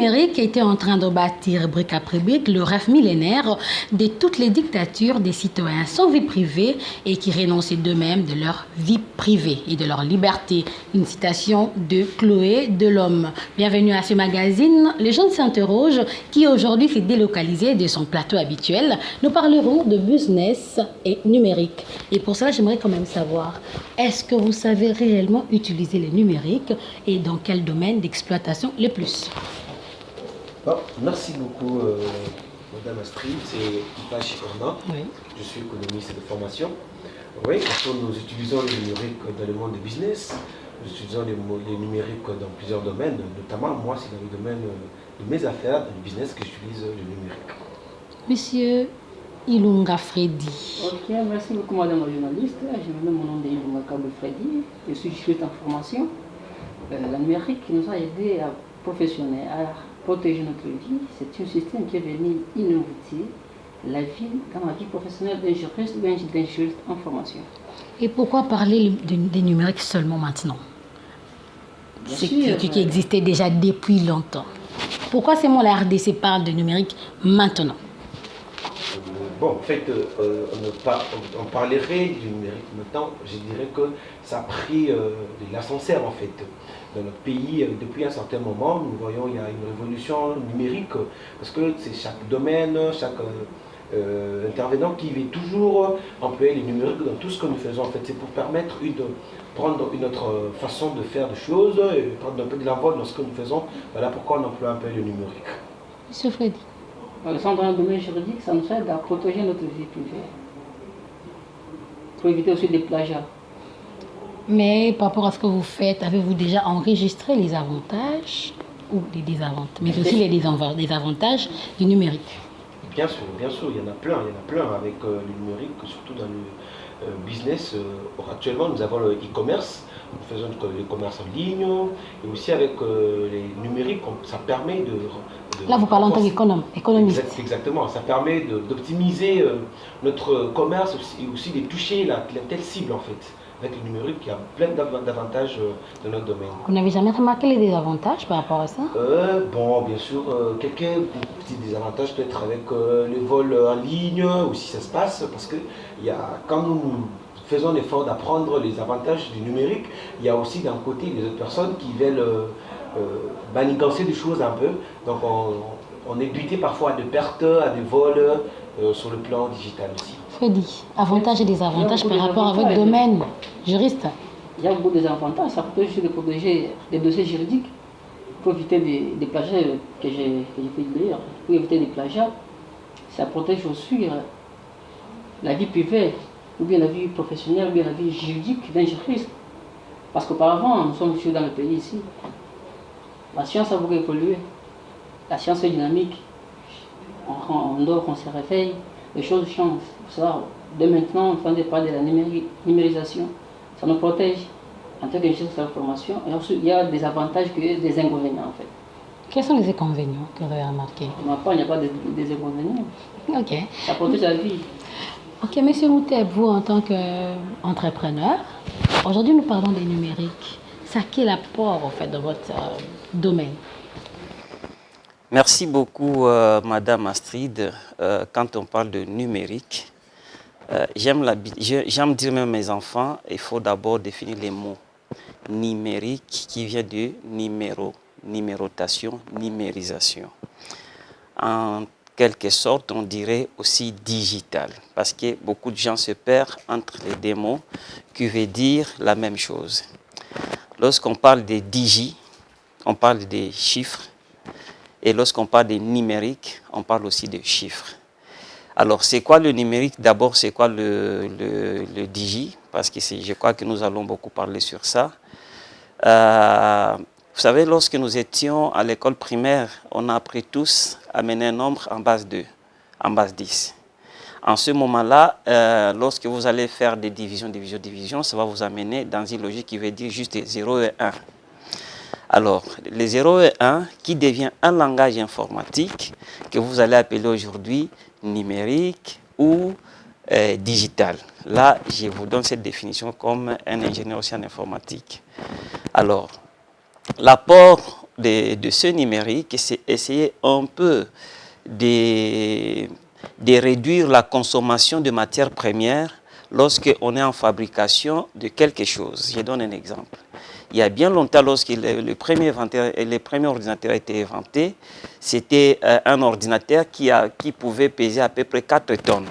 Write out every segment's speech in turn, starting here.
numérique était en train de bâtir brique après brique le rêve millénaire de toutes les dictatures des citoyens sans vie privée et qui renonçaient d'eux-mêmes de leur vie privée et de leur liberté. Une citation de Chloé Delhomme. Bienvenue à ce magazine. Les jeunes s'interrogent qui aujourd'hui s'est délocalisé de son plateau habituel. Nous parlerons de business et numérique. Et pour cela, j'aimerais quand même savoir, est-ce que vous savez réellement utiliser le numérique et dans quel domaine d'exploitation le plus? Bon, merci beaucoup, Madame Astrid. C'est Ipache Orna. Oui. Je suis économiste de formation. Oui, nous utilisons le numérique dans le monde du business. Nous utilisons les numériques dans plusieurs domaines. Notamment, moi, c'est dans le domaine de mes affaires, dans le business, que j'utilise le numérique. Monsieur Ilunga Freddy. Ok, merci beaucoup, Madame la journaliste. Je me nomme mon nom de Ilunga Kabou Freddy. Je suis juriste en formation. La numérique nous a aidé à professionner, à protéger notre vie. C'est un système qui est venu innover la vie dans la vie professionnelle d'un juriste ou d'un juriste en formation. Et pourquoi parler des numériques seulement maintenant? C'est qui existait déjà depuis longtemps. Pourquoi seulement la RDC parle de numérique maintenant? Bon, en fait, on parlerait du numérique maintenant. Je dirais que ça a pris de l'ascenseur, en fait. Dans notre pays, depuis un certain moment, nous voyons qu'il y a une révolution numérique, parce que c'est chaque domaine, chaque intervenant qui veut toujours employer les numériques dans tout ce que nous faisons. En fait, c'est pour permettre de prendre une autre façon de faire des choses, et prendre un peu de l'envol dans ce que nous faisons. Voilà pourquoi on emploie un peu le numérique. Monsieur Freddy. Dans le domaine juridique, ça nous aide à protéger notre vie privée, pour éviter aussi des plagiats. Mais par rapport à ce que vous faites, avez-vous déjà enregistré les avantages ou les désavantages, mais aussi les désavantages du numérique? Bien sûr, il y en a plein avec le numérique, surtout dans le business. Actuellement, nous avons le e-commerce, nous faisons le commerce en ligne, et aussi avec les numériques, ça permet de là, vous parlez en tant qu'économiste. Exactement, ça permet d'optimiser notre commerce et aussi de toucher la clientèle cible, en fait. Avec le numérique, il y a plein d'avantages dans notre domaine. Vous n'avez jamais remarqué les désavantages par rapport à ça? Bon, bien sûr, quelques petits désavantages peut-être avec le vol en ligne, ou si ça se passe, parce que quand nous faisons l'effort d'apprendre les avantages du numérique, il y a aussi d'un côté les autres personnes qui veulent manigancer des choses un peu. Donc on est buté parfois à des pertes, à des vols sur le plan digital aussi. Freddy, avantages et désavantages par rapport à votre domaine, juriste? Il y a beaucoup de désavantages. Ça peut juste de protéger des dossiers juridiques pour éviter des plagiats que j'ai fait lire. Pour éviter des plagiats, ça protège aussi la vie privée, ou bien la vie professionnelle, ou bien la vie juridique d'un juriste. Parce qu'auparavant, nous sommes dans le pays ici. La science a beaucoup évolué. La science est dynamique. On dort, on se réveille. Les choses changent. Ça, dès maintenant, on fait parler de la numérisation. Ça nous protège en tant que juriste de formation. Et ensuite, il y a des avantages que des inconvénients, en fait. Quels sont les inconvénients que vous avez remarqués? Il n'y a pas des inconvénients. Ok. Ça protège la vie. Ok, Monsieur Mouteb, vous en tant qu'entrepreneur, aujourd'hui nous parlons des numériques. Ça, quel apport en fait dans votre domaine? Merci beaucoup, Madame Astrid. Quand on parle de numérique, j'aime dire même à mes enfants, il faut d'abord définir les mots. Numérique qui vient de numéro, numérotation, numérisation. En quelque sorte, on dirait aussi digital, parce que beaucoup de gens se perdent entre les deux mots qui veulent dire la même chose. Lorsqu'on parle de digi, on parle des chiffres. Et lorsqu'on parle de numérique, on parle aussi de chiffres. Alors, c'est quoi le numérique? D'abord, c'est quoi le digi? Parce que je crois que nous allons beaucoup parler sur ça. Vous savez, lorsque nous étions à l'école primaire, on a appris tous à mener un nombre en base 2, en base 10. En ce moment-là, lorsque vous allez faire des divisions, ça va vous amener dans une logique qui veut dire juste 0 et 1. Alors, les 0 et 1 qui devient un langage informatique que vous allez appeler aujourd'hui numérique ou digital. Là, je vous donne cette définition comme un ingénieur aussi en informatique. Alors, l'apport de ce numérique, c'est essayer un peu de réduire la consommation de matières premières lorsqu'on est en fabrication de quelque chose. Je donne un exemple. Il y a bien longtemps, lorsque les premiers ordinateurs ont été inventés, c'était un ordinateur qui pouvait peser à peu près 4 tonnes.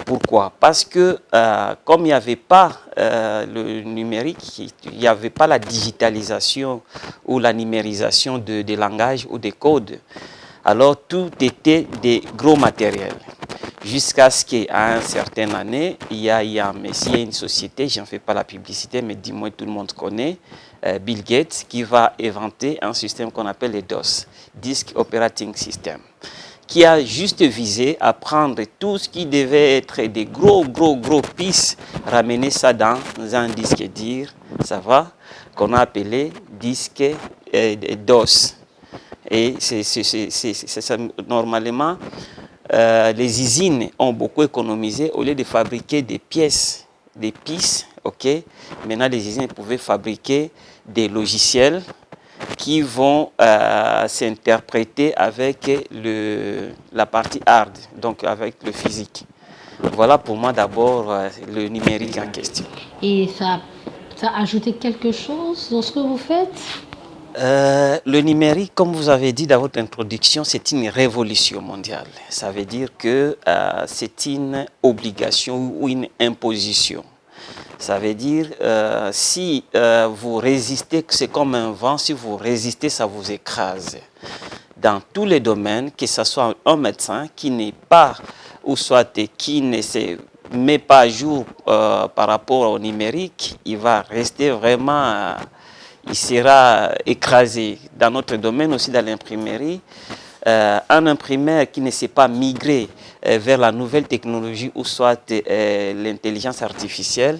Pourquoi? Parce que comme il n'y avait pas le numérique, il n'y avait pas la digitalisation ou la numérisation des langages ou des codes, alors tout était des gros matériels. Jusqu'à ce qu'à une certaine année, il y a une société, je n'en fais pas la publicité, mais dis-moi, tout le monde connaît, Bill Gates, qui va inventer un système qu'on appelle les DOS, Disk Operating System, qui a juste visé à prendre tout ce qui devait être des gros pistes, ramener ça dans un disque dur, ça va, qu'on a appelé disque DOS. Et c'est ça, normalement, les usines ont beaucoup économisé. Au lieu de fabriquer des pièces, des pistes, ok, maintenant les usines pouvaient fabriquer des logiciels qui vont s'interpréter avec la partie hard, donc avec le physique. Voilà pour moi d'abord le numérique en question. Et ça a ajouté quelque chose dans ce que vous faites? Le numérique, comme vous avez dit dans votre introduction, c'est une révolution mondiale. Ça veut dire que c'est une obligation ou une imposition. Ça veut dire si vous résistez, c'est comme un vent, si vous résistez, ça vous écrase. Dans tous les domaines, que ce soit un médecin qui n'est pas, ou soit qui ne se met pas à jour par rapport au numérique, il va rester vraiment... il sera écrasé. Dans notre domaine aussi, dans l'imprimerie, un imprimeur qui ne sait pas migrer vers la nouvelle technologie ou soit l'intelligence artificielle,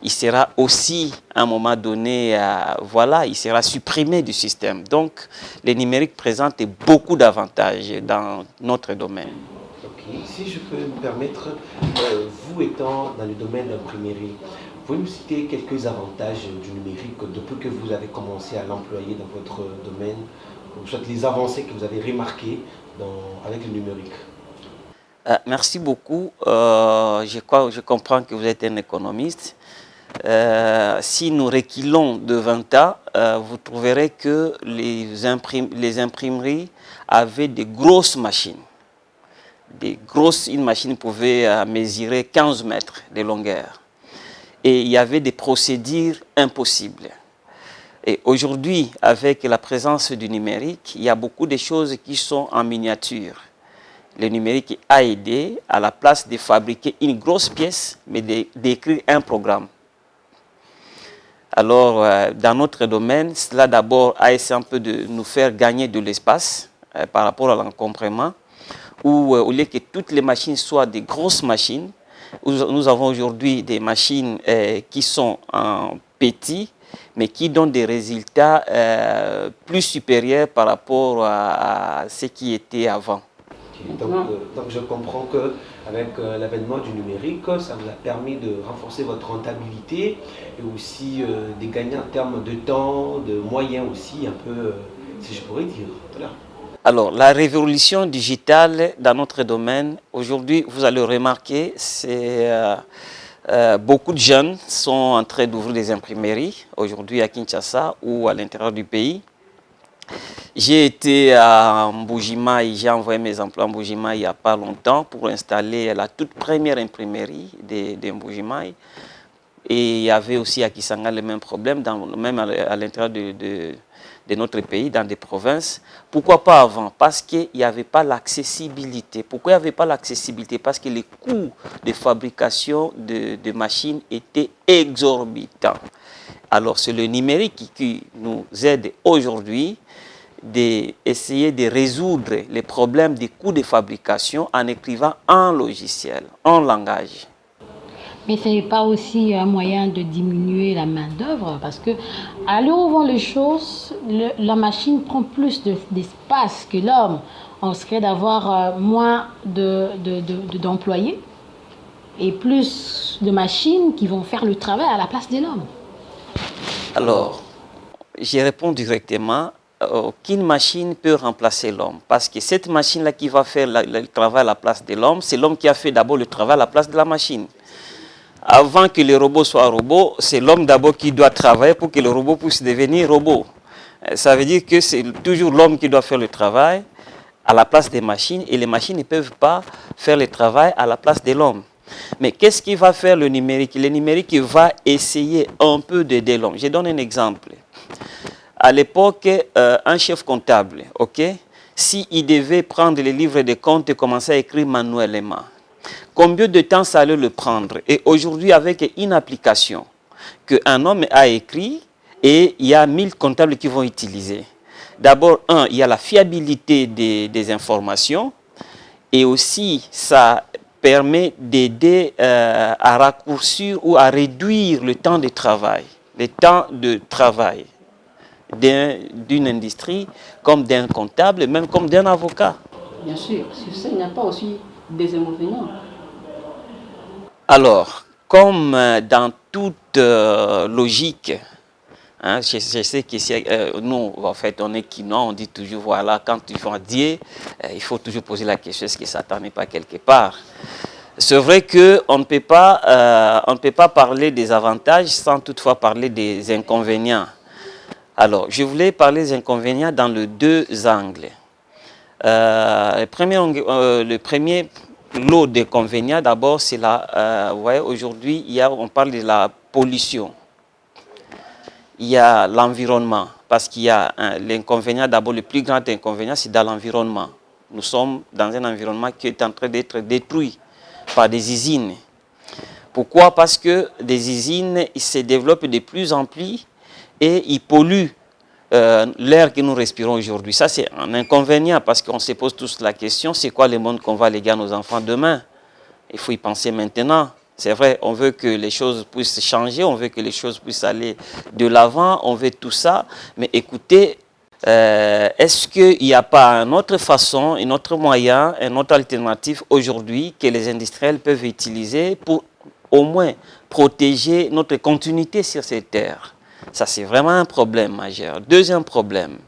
il sera aussi, à un moment donné, voilà, il sera supprimé du système. Donc, le numérique présente beaucoup d'avantages dans notre domaine. Ok, si je peux me permettre, vous étant dans le domaine de l'imprimerie, vous pouvez nous citer quelques avantages du numérique depuis que vous avez commencé à l'employer dans votre domaine, ou soit les avancées que vous avez remarquées avec le numérique? Merci beaucoup. Je comprends que vous êtes un économiste. Si nous reculons de 20 ans, vous trouverez que les imprimeries avaient de grosses machines. Une machine pouvait mesurer 15 mètres de longueur. Et il y avait des procédures impossibles. Et aujourd'hui, avec la présence du numérique, il y a beaucoup de choses qui sont en miniature. Le numérique a aidé, à la place de fabriquer une grosse pièce, mais d'écrire un programme. Alors, dans notre domaine, cela d'abord a essayé un peu de nous faire gagner de l'espace par rapport à l'encombrement, où au lieu que toutes les machines soient des grosses machines, nous avons aujourd'hui des machines qui sont en petit, mais qui donnent des résultats plus supérieurs par rapport à ce qui était avant. Donc je comprends qu'avec l'avènement du numérique, ça vous a permis de renforcer votre rentabilité et aussi de gagner en termes de temps, de moyens aussi, un peu, si je pourrais dire. Voilà. Alors, la révolution digitale dans notre domaine, aujourd'hui, vous allez remarquer, c'est beaucoup de jeunes sont en train d'ouvrir des imprimeries, aujourd'hui à Kinshasa ou à l'intérieur du pays. J'ai été à Mbujimayi, j'ai envoyé mes emplois à Mbujimayi il n'y a pas longtemps pour installer la toute première imprimerie de Mbujimayi. Et il y avait aussi à Kisanga le même problème, même à l'intérieur de notre pays, dans des provinces. Pourquoi pas avant? Parce qu'il n'y avait pas l'accessibilité. Pourquoi il n'y avait pas l'accessibilité? Parce que les coûts de fabrication de machines étaient exorbitants. Alors c'est le numérique qui nous aide aujourd'hui d'essayer de résoudre les problèmes des coûts de fabrication en écrivant un logiciel, un langage. Mais ce n'est pas aussi un moyen de diminuer la main-d'œuvre parce que, à l'heure où vont les choses, la machine prend plus d'espace que l'homme. On risquerait d'avoir moins d'employés et plus de machines qui vont faire le travail à la place de l'homme. Alors, je réponds directement. aucune machine peut remplacer l'homme. Parce que cette machine-là qui va faire le travail à la place de l'homme, c'est l'homme qui a fait d'abord le travail à la place de la machine. Avant que le robot soit robot, c'est l'homme d'abord qui doit travailler pour que le robot puisse devenir robot. Ça veut dire que c'est toujours l'homme qui doit faire le travail à la place des machines et les machines ne peuvent pas faire le travail à la place de l'homme. Mais qu'est-ce qui va faire le numérique? Le numérique va essayer un peu d'aider l'homme. Je donne un exemple. À l'époque, un chef comptable, s'il devait prendre les livres de comptes et commencer à écrire manuellement, combien de temps ça allait le prendre? Et aujourd'hui, avec une application qu'un homme a écrit, et il y a 1000 comptables qui vont utiliser. D'abord, il y a la fiabilité des informations, et aussi, ça permet d'aider à raccourcir ou à réduire le temps de travail. Le temps de travail d'une industrie, comme d'un comptable, même comme d'un avocat. Bien sûr, sur ça, il n'y a pas aussi des inconvénients. Alors, comme dans toute logique, hein, je sais que nous, en fait, on est quinois, on dit toujours, voilà, quand tu vas dire, il faut toujours poser la question, est-ce que Satan n'est pas quelque part? C'est vrai qu'on ne peut pas parler des avantages sans toutefois parler des inconvénients. Alors, je voulais parler des inconvénients dans les deux angles. Le premier lot d'inconvénients, d'abord, c'est vous voyez, aujourd'hui, on parle de la pollution. Il y a l'environnement, parce qu'il y a l'inconvénient, d'abord, le plus grand inconvénient, c'est dans l'environnement. Nous sommes dans un environnement qui est en train d'être détruit par des usines. Pourquoi? Parce que des usines se développent de plus en plus et ils polluent l'air que nous respirons aujourd'hui. Ça, c'est un inconvénient parce qu'on se pose tous la question, c'est quoi le monde qu'on va léguer à nos enfants demain? Il faut y penser maintenant. C'est vrai, on veut que les choses puissent changer, on veut que les choses puissent aller de l'avant, on veut tout ça. Mais écoutez, est-ce qu'il n'y a pas une autre façon, un autre moyen, une autre alternative aujourd'hui que les industriels peuvent utiliser pour au moins protéger notre continuité sur cette terre? Ça, c'est vraiment un problème majeur. Deuxième problème,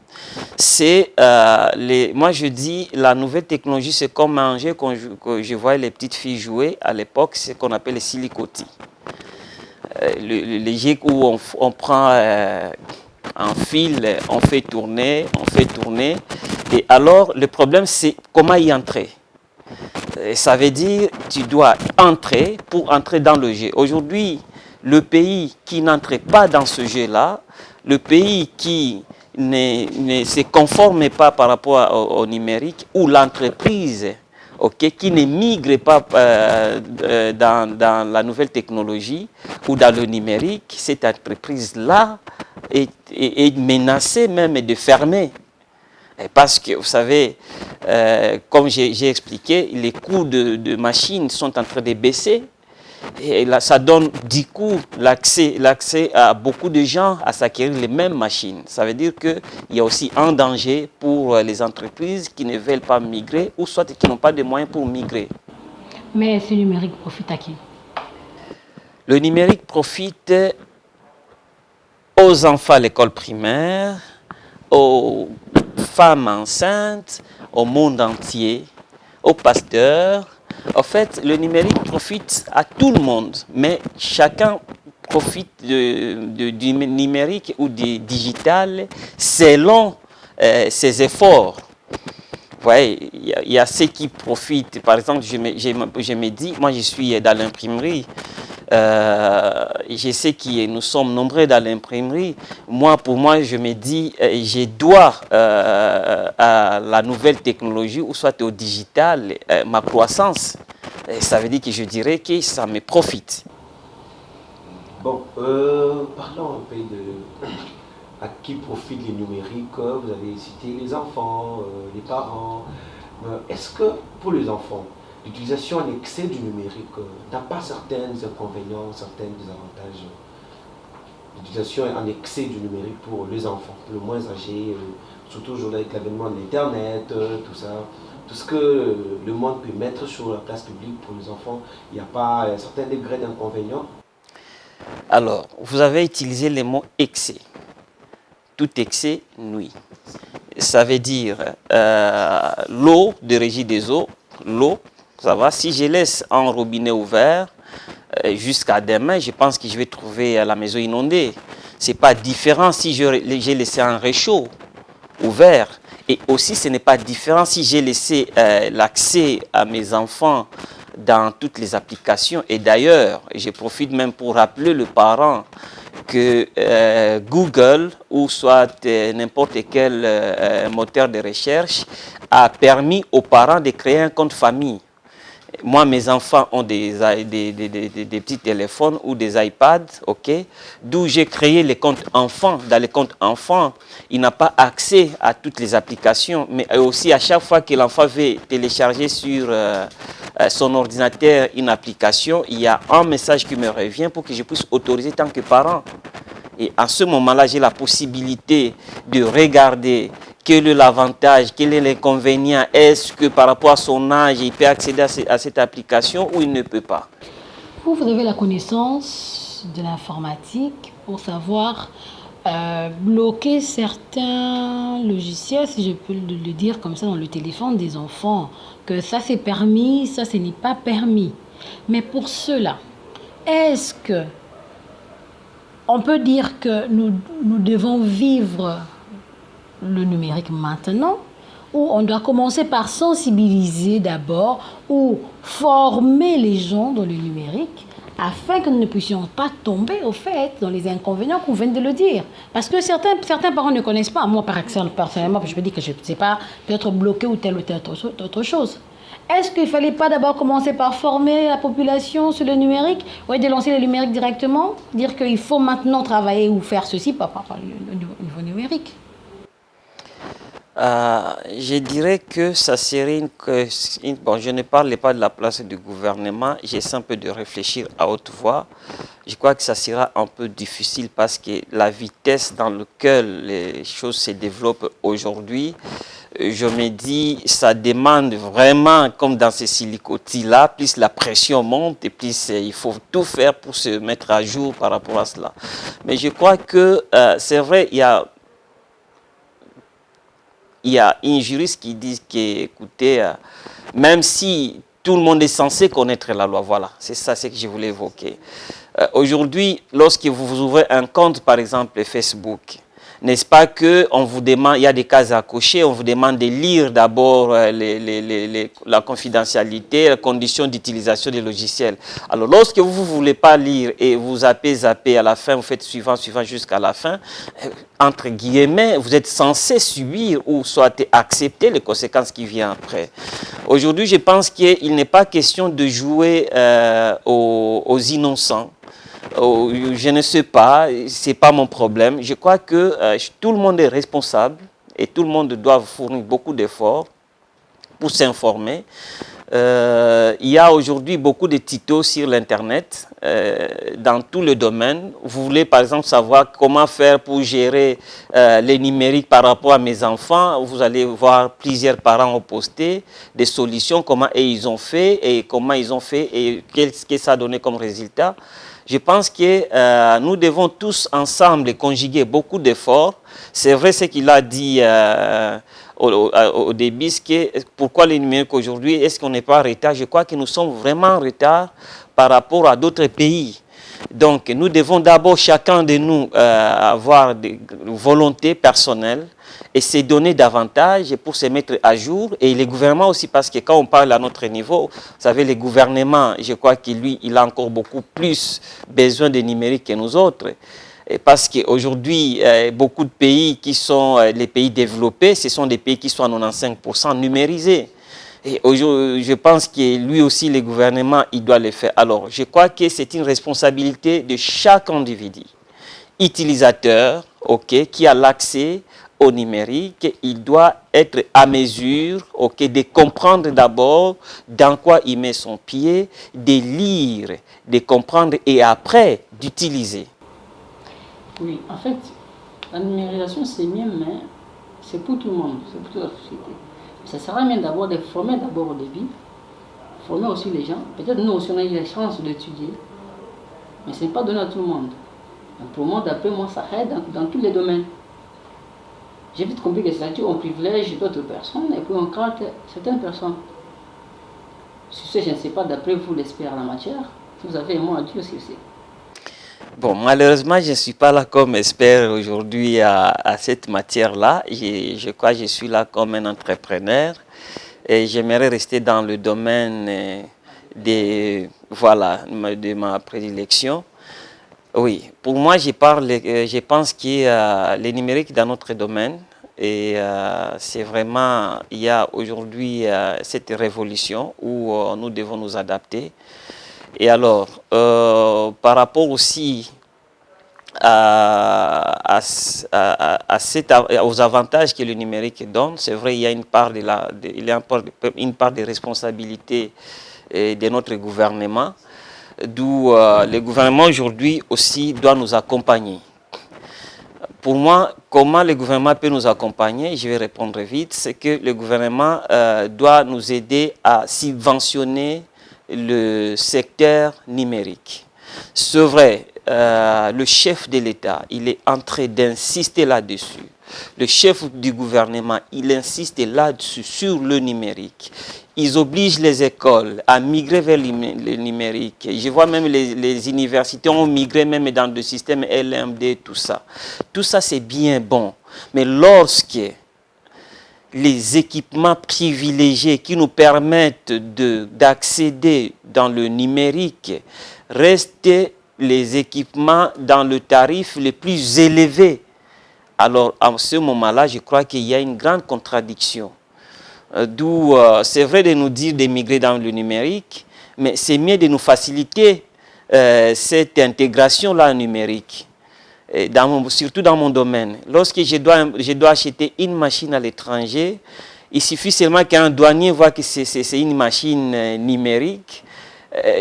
c'est, moi je dis, la nouvelle technologie, c'est comme un jeu que je voyais les petites filles jouer à l'époque, c'est ce qu'on appelle les silicotis. Les jeux où on prend un fil, on fait tourner, et alors le problème c'est comment y entrer. Et ça veut dire tu dois entrer pour entrer dans le jeu. Aujourd'hui, le pays qui n'entre pas dans ce jeu-là, le pays qui ne se conforme pas par rapport au numérique, ou l'entreprise qui ne migre pas dans la nouvelle technologie ou dans le numérique, cette entreprise-là est menacée même de fermer. Parce que, vous savez, comme j'ai expliqué, les coûts de machines sont en train de baisser. Et là, ça donne du coup l'accès à beaucoup de gens à s'acquérir les mêmes machines. Ça veut dire qu'il y a aussi un danger pour les entreprises qui ne veulent pas migrer ou soit qui n'ont pas de moyens pour migrer. Mais ce numérique profite à qui? Le numérique profite aux enfants à l'école primaire, aux femmes enceintes, au monde entier, aux pasteurs. En fait, le numérique profite à tout le monde, mais chacun profite du numérique ou du digital selon ses efforts. Vous voyez, il y a ceux qui profitent. Par exemple, je me dis, moi je suis dans l'imprimerie, je sais que nous sommes nombreux dans l'imprimerie. Pour moi, je me dis, je dois à la nouvelle technologie ou soit au digital ma croissance. Et ça veut dire que je dirais que ça me profite. Bon, parlons un peu de à qui profite le numérique. Vous avez cité les enfants, les parents. Est-ce que pour les enfants, l'utilisation en excès du numérique n'a pas certains inconvénients, certains désavantages? L'utilisation en excès du numérique pour les enfants, le moins âgés, surtout aujourd'hui avec l'avènement de l'Internet, tout ça, tout ce que le monde peut mettre sur la place publique pour les enfants, il n'y a pas un certain degré d'inconvénients? Alors, vous avez utilisé le mot excès. tout excès nuit. Ça veut dire l'eau de régie des eaux, l'eau, ça va. Si je laisse un robinet ouvert jusqu'à demain, je pense que je vais trouver la maison inondée. Ce n'est pas différent si j'ai laissé un réchaud ouvert. Et aussi, ce n'est pas différent si j'ai laissé l'accès à mes enfants dans toutes les applications. Et d'ailleurs, je profite même pour rappeler le parent que Google ou soit n'importe quel moteur de recherche a permis aux parents de créer un compte famille. Moi, mes enfants ont des petits téléphones ou des iPads, ok, d'où j'ai créé les comptes enfants. Dans les comptes enfants, il n'a pas accès à toutes les applications, mais aussi à chaque fois que l'enfant veut télécharger sur son ordinateur une application, il y a un message qui me revient pour que je puisse autoriser tant que parent. Et à ce moment-là, j'ai la possibilité de regarder quel est l'avantage, quel est l'inconvénient, est-ce que par rapport à son âge, il peut accéder à cette application ou il ne peut pas. Vous avez la connaissance de l'informatique pour savoir bloquer certains logiciels, si je peux le dire comme ça, dans le téléphone des enfants, que ça c'est permis, ça ce n'est pas permis. Mais pour cela, est-ce que on peut dire que nous devons vivre le numérique maintenant, ou on doit commencer par sensibiliser d'abord ou former les gens dans le numérique afin que nous ne puissions pas tomber au fait dans les inconvénients qu'on vient de le dire. Parce que certains parents ne connaissent pas. Moi, personnellement, je peux dire que je ne sais pas peut-être bloquer ou telle autre chose. Est-ce qu'il ne fallait pas d'abord commencer par former la population sur le numérique, ou de lancer le numérique directement, dire qu'il faut maintenant travailler ou faire ceci par le niveau numérique? Je dirais que ça serait bon, je ne parle pas de la place du gouvernement, j'essaie un peu de réfléchir à haute voix. Je crois que ça sera un peu difficile parce que la vitesse dans laquelle les choses se développent aujourd'hui, je me dis, ça demande vraiment, comme dans ces silicotis-là, plus la pression monte et plus il faut tout faire pour se mettre à jour par rapport à cela. Mais je crois que c'est vrai, il y a une juriste qui dit que, écoutez, même si tout le monde est censé connaître la loi, voilà, c'est ça ce que je voulais évoquer. Aujourd'hui, lorsque vous ouvrez un compte, par exemple Facebook, n'est-ce pas qu'on vous demande, il y a des cases à cocher, on vous demande de lire d'abord la confidentialité, les conditions d'utilisation des logiciels. Alors, lorsque vous ne voulez pas lire et vous zappez à la fin, vous faites suivant jusqu'à la fin, entre guillemets, vous êtes censé subir ou soit accepter les conséquences qui viennent après. Aujourd'hui, je pense qu'il n'est pas question de jouer aux innocents. Je ne sais pas, ce n'est pas mon problème. Je crois que tout le monde est responsable et tout le monde doit fournir beaucoup d'efforts pour s'informer. Il y a aujourd'hui beaucoup de tutos sur l'Internet dans tous les domaines. Vous voulez par exemple savoir comment faire pour gérer les numériques par rapport à mes enfants. Vous allez voir plusieurs parents ont posté des solutions, comment ils ont fait et qu'est-ce que ça a donné comme résultat. Je pense que nous devons tous ensemble conjuguer beaucoup d'efforts. C'est vrai ce qu'il a dit au début, pourquoi le numérique aujourd'hui, est-ce qu'on n'est pas en retard? Je crois que nous sommes vraiment en retard par rapport à d'autres pays. Donc nous devons d'abord chacun de nous avoir des volontés personnelles et se donner davantage pour se mettre à jour. Et les gouvernements aussi, parce que quand on parle à notre niveau, vous savez, les gouvernements, je crois que lui, il a encore beaucoup plus besoin de numérique que nous autres. Et parce qu'aujourd'hui, beaucoup de pays qui sont les pays développés, ce sont des pays qui sont à 95% numérisés. Et aujourd'hui, je pense que lui aussi, les gouvernements, il doit le faire. Alors, je crois que c'est une responsabilité de chaque individu, utilisateur, ok, qui a l'accès au numérique. Il doit être à mesure, ok, de comprendre d'abord dans quoi il met son pied, de lire, de comprendre et après d'utiliser. Oui, en fait, la numérisation, c'est bien, mais c'est pour tout le monde, c'est pour toute la société. Ça sert bien d'abord de former d'abord au début, former aussi les gens. Peut-être nous aussi on a eu la chance d'étudier, mais ce n'est pas donné à tout le monde. Donc, pour moi, d'après moi, ça aide dans tous les domaines. j'ai vite compris que c'est-à-dire on privilège d'autres personnes et puis on crante certaines personnes. Sur ce, je ne sais pas, d'après vous, l'expert en la matière, vous avez un mot à dire sur ce. Bon, malheureusement, je ne suis pas là comme expert aujourd'hui à cette matière-là. Je crois que je suis là comme un entrepreneur et j'aimerais rester dans le domaine de ma prédilection. Oui, pour moi, je pense que le numérique dans notre domaine, et c'est vraiment, il y a aujourd'hui cette révolution où nous devons nous adapter. Et alors, par rapport aussi aux avantages que le numérique donne, c'est vrai, il y a une part de responsabilité de notre gouvernement, d'où le gouvernement aujourd'hui aussi doit nous accompagner. Pour moi, comment le gouvernement peut nous accompagner, je vais répondre vite, c'est que le gouvernement doit nous aider à subventionner le secteur numérique. C'est vrai, le chef de l'État, il est en train d'insister là-dessus. Le chef du gouvernement, il insiste là-dessus, sur le numérique. Ils obligent les écoles à migrer vers le numérique. Je vois même les universités ont migré même dans le système LMD, tout ça. Tout ça, c'est bien bon. Mais lorsque les équipements privilégiés qui nous permettent d'accéder dans le numérique restent les équipements dans le tarif le plus élevé, alors à ce moment-là, je crois qu'il y a une grande contradiction. D'où c'est vrai de nous dire d'émigrer dans le numérique, mais c'est mieux de nous faciliter cette intégration-là numérique. Surtout dans mon domaine. Lorsque je dois acheter une machine à l'étranger, il suffit seulement qu'un douanier voit que c'est une machine numérique.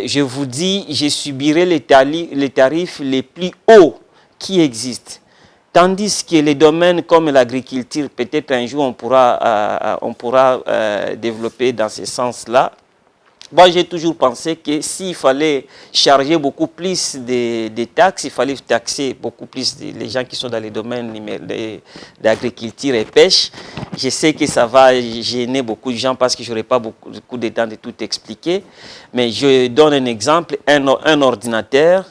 Je vous dis, je subirai les tarifs les plus hauts qui existent. Tandis que les domaines comme l'agriculture, peut-être un jour on pourra développer dans ce sens-là. Moi, j'ai toujours pensé que s'il fallait charger beaucoup plus de taxes, il fallait taxer beaucoup plus les gens qui sont dans les domaines d'agriculture et pêche. Je sais que ça va gêner beaucoup de gens parce que je n'aurai pas beaucoup de temps de tout expliquer. Mais je donne un exemple. Un ordinateur,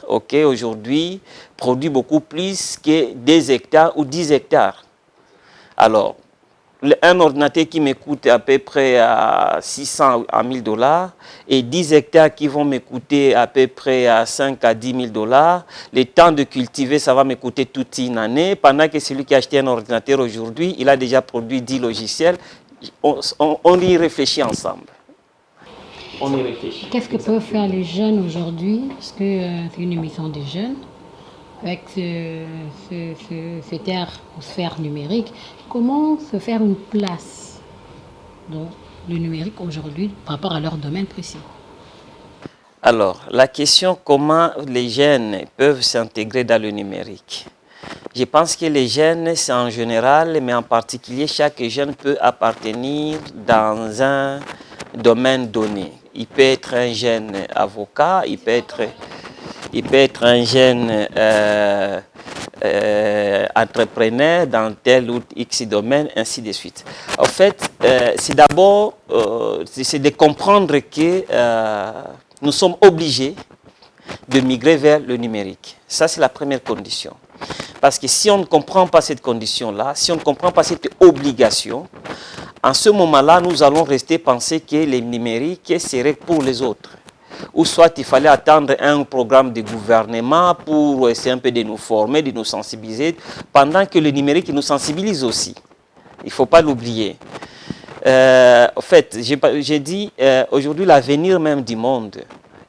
aujourd'hui, produit beaucoup plus que 2 hectares ou 10 hectares. Alors, un ordinateur qui me coûte à peu près à 600 à 1000 $, et 10 hectares qui vont me coûter à peu près à 5 à 10 000 $. Le temps de cultiver, ça va me coûter toute une année. Pendant que celui qui a acheté un ordinateur aujourd'hui, il a déjà produit 10 logiciels. On y réfléchit ensemble. On y réfléchit. Qu'est-ce que peuvent faire les jeunes aujourd'hui? Parce que c'est une émission des jeunes. Avec cette ère ou sphère numérique, comment se faire une place dans le numérique aujourd'hui par rapport à leur domaine précis? Alors, la question comment les jeunes peuvent s'intégrer dans le numérique. Je pense que les jeunes, c'est en général, mais en particulier, chaque jeune peut appartenir dans un domaine donné. Il peut être un jeune avocat, il peut être un jeune entrepreneur dans tel ou X domaine, ainsi de suite. En fait, c'est d'abord de comprendre que nous sommes obligés de migrer vers le numérique. Ça, c'est la première condition. Parce que si on ne comprend pas cette condition-là, si on ne comprend pas cette obligation, en ce moment-là, nous allons rester penser que le numérique serait pour les autres. Ou soit il fallait attendre un programme de gouvernement pour essayer un peu de nous former, de nous sensibiliser, pendant que le numérique nous sensibilise aussi. Il ne faut pas l'oublier. En fait, j'ai dit, aujourd'hui, l'avenir même du monde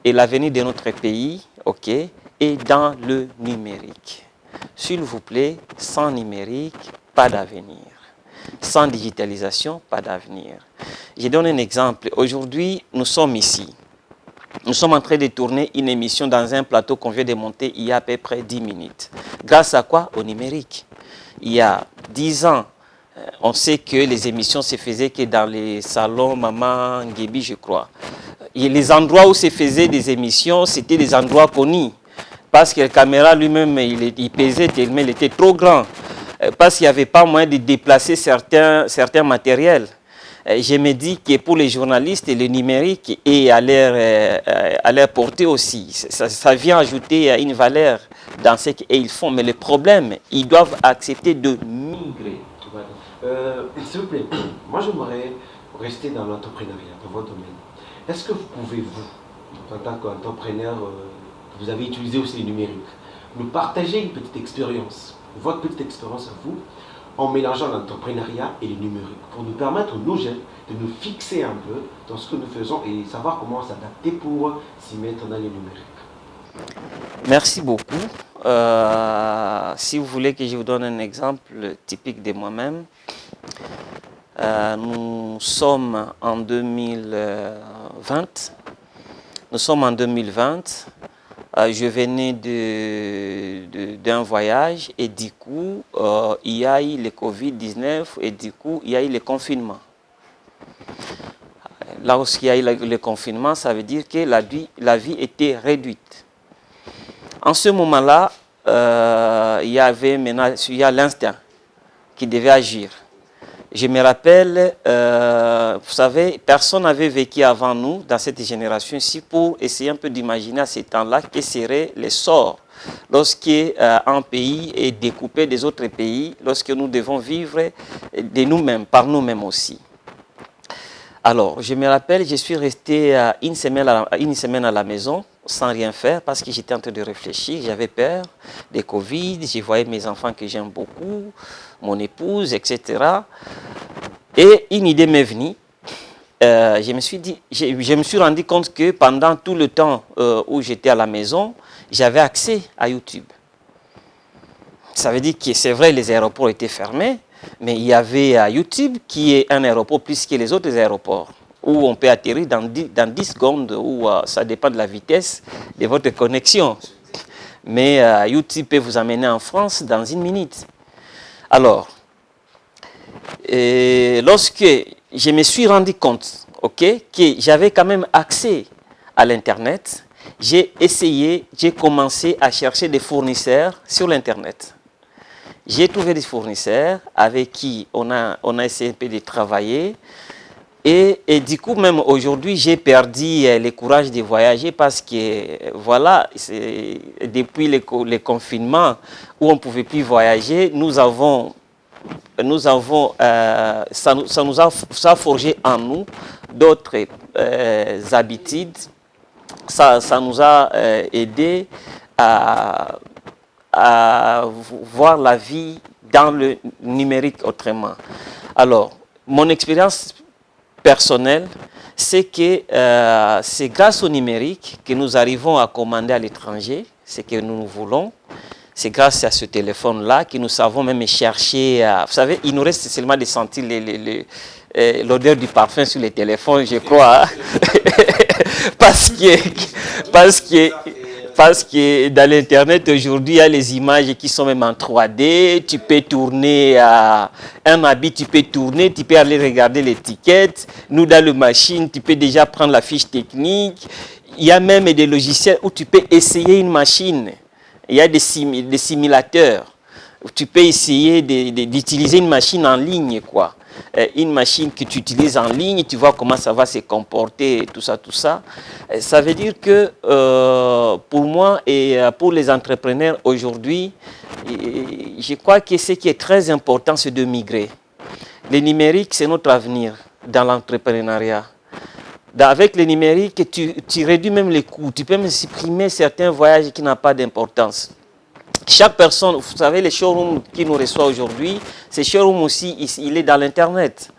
et l'avenir de notre pays, est dans le numérique. S'il vous plaît, sans numérique, pas d'avenir. Sans digitalisation, pas d'avenir. Je donne un exemple. Aujourd'hui, nous sommes ici. Nous sommes en train de tourner une émission dans un plateau qu'on vient de monter il y a à peu près 10 minutes. Grâce à quoi? Au numérique. Il y a 10 ans, on sait que les émissions se faisaient que dans les salons Maman Ngebi, je crois. Et les endroits où se faisaient des émissions, c'était des endroits connus. Parce que la caméra lui-même, il pesait tellement, il était trop grand. parce qu'il n'y avait pas moyen de déplacer certains matériels. Je me dis que pour les journalistes, le numérique est à leur portée aussi. Ça vient ajouter une valeur dans ce qu'ils font. Mais le problème, ils doivent accepter de migrer. S'il vous plaît, moi j'aimerais rester dans l'entrepreneuriat, dans votre domaine. Est-ce que vous pouvez, vous, en tant qu'entrepreneur, vous avez utilisé aussi le numérique, nous partager une petite expérience, votre petite expérience à vous, en mélangeant l'entrepreneuriat et le numérique, pour nous permettre, nous jeunes, de nous fixer un peu dans ce que nous faisons et savoir comment s'adapter pour s'y mettre dans le numérique. Merci beaucoup. Si vous voulez que je vous donne un exemple typique de moi-même, nous sommes en 2020. Je venais d'un voyage et du coup, il y a eu le Covid-19 et du coup, il y a eu le confinement. Lorsqu'il y a eu le confinement, ça veut dire que la vie était réduite. En ce moment-là, il y a l'instinct qui devait agir. Je me rappelle, vous savez, personne n'avait vécu avant nous, dans cette génération-ci, pour essayer un peu d'imaginer à ces temps-là quel serait le sort lorsqu'un pays est découpé des autres pays, lorsque nous devons vivre de nous-mêmes, par nous-mêmes aussi. Alors, je me rappelle, je suis resté une semaine à la maison, sans rien faire, parce que j'étais en train de réfléchir, j'avais peur des Covid, je voyais mes enfants que j'aime beaucoup, mon épouse, etc. Et une idée m'est venue. Je me suis rendu compte que pendant tout le temps où j'étais à la maison, j'avais accès à YouTube. Ça veut dire que c'est vrai, les aéroports étaient fermés, mais il y avait YouTube qui est un aéroport plus que les autres aéroports, où on peut atterrir dans 10 secondes, où ça dépend de la vitesse de votre connexion. Mais YouTube peut vous amener en France dans 1 minute. Alors, lorsque je me suis rendu compte que j'avais quand même accès à l'Internet, j'ai commencé à chercher des fournisseurs sur l'Internet. J'ai trouvé des fournisseurs avec qui on a essayé un peu de travailler. Et du coup, même aujourd'hui, j'ai perdu le courage de voyager parce que, voilà, depuis le confinement où on ne pouvait plus voyager, ça a forgé en nous d'autres habitudes. Ça nous a aidé à voir la vie dans le numérique autrement. Alors, mon expérience personnelle, c'est que c'est grâce au numérique que nous arrivons à commander à l'étranger ce que nous voulons. C'est grâce à ce téléphone-là que nous savons même chercher. Vous savez, il nous reste seulement de sentir l'odeur du parfum sur les téléphones, je crois. Parce que dans l'Internet, aujourd'hui, il y a les images qui sont même en 3D. Tu peux tourner un habit, tu peux aller regarder l'étiquette. Nous, dans la machine, tu peux déjà prendre la fiche technique. Il y a même des logiciels où tu peux essayer une machine. Il y a des simulateurs où tu peux essayer d'utiliser une machine en ligne, quoi. Une machine que tu utilises en ligne, tu vois comment ça va se comporter, tout ça. Ça veut dire que pour moi et pour les entrepreneurs aujourd'hui, je crois que ce qui est très important, c'est de migrer. Le numérique, c'est notre avenir dans l'entrepreneuriat. Avec le numérique, tu réduis même les coûts, tu peux même supprimer certains voyages qui n'ont pas d'importance. Chaque personne, vous savez, les showrooms qui nous reçoivent aujourd'hui, ces showrooms aussi, il est dans l'Internet.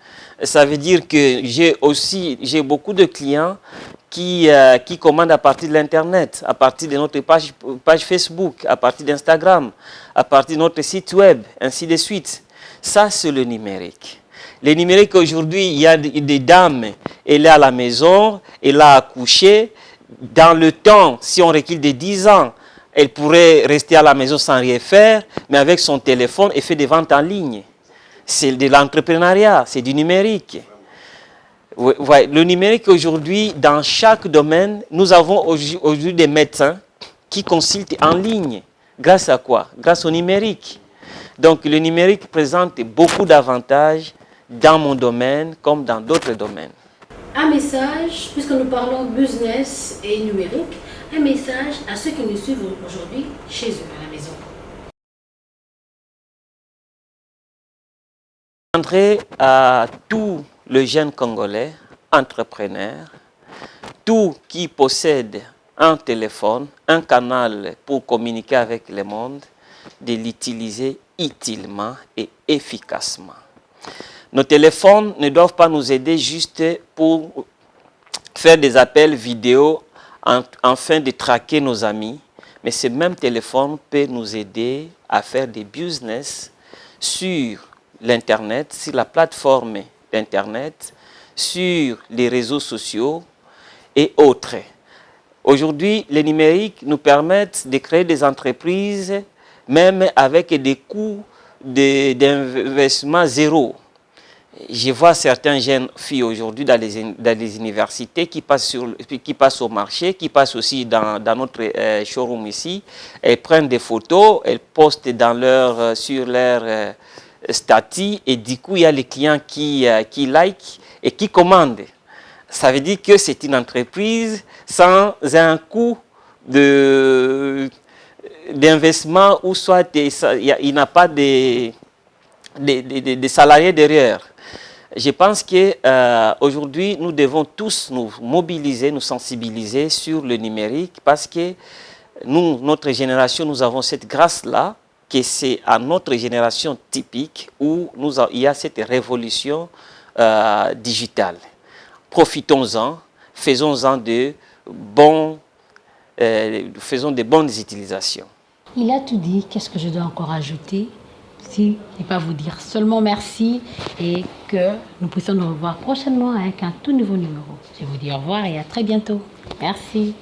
Ça veut dire que j'ai beaucoup de clients qui commandent à partir de l'Internet, à partir de notre page Facebook, à partir d'Instagram, à partir de notre site web, ainsi de suite. Ça, c'est le numérique. Le numérique aujourd'hui, il y a des dames, elle est à la maison, elle a accouché. Dans le temps, si on recule de 10 ans, elle pourrait rester à la maison sans rien faire, mais avec son téléphone, elle fait des ventes en ligne. C'est de l'entrepreneuriat, c'est du numérique. Ouais, le numérique aujourd'hui, dans chaque domaine, nous avons aujourd'hui des médecins qui consultent en ligne. Grâce à quoi? Grâce au numérique. Donc le numérique présente beaucoup d'avantages dans mon domaine comme dans d'autres domaines. Un message, puisque nous parlons business et numérique, un message à ceux qui nous suivent aujourd'hui chez eux à la maison. Je demanderai à tous les jeunes Congolais, entrepreneurs, tous qui possèdent un téléphone, un canal pour communiquer avec le monde, de l'utiliser utilement et efficacement. Nos téléphones ne doivent pas nous aider juste pour faire des appels vidéo afin de traquer nos amis, mais ce même téléphone peut nous aider à faire des business sur l'Internet, sur la plateforme d'Internet, sur les réseaux sociaux et autres. Aujourd'hui, les numériques nous permettent de créer des entreprises, même avec des coûts d'investissement zéro. Je vois certaines jeunes filles aujourd'hui dans les universités qui passent au marché, qui passent aussi dans notre showroom ici. Elles prennent des photos, elles postent sur leur statut et du coup, il y a les clients qui like et qui commandent. Ça veut dire que c'est une entreprise sans un coût d'investissement ou soit il n'y a pas de salariés derrière. Je pense qu'aujourd'hui, nous devons tous nous mobiliser, nous sensibiliser sur le numérique parce que nous, notre génération, nous avons cette grâce-là, que c'est à notre génération typique où il y a cette révolution digitale. Profitons-en, faisons de bonnes utilisations. Il a tout dit, qu'est-ce que je dois encore ajouter? Si, ne pas vous dire seulement merci et que nous puissions nous revoir prochainement avec un tout nouveau numéro. Je vous dis au revoir et à très bientôt. Merci.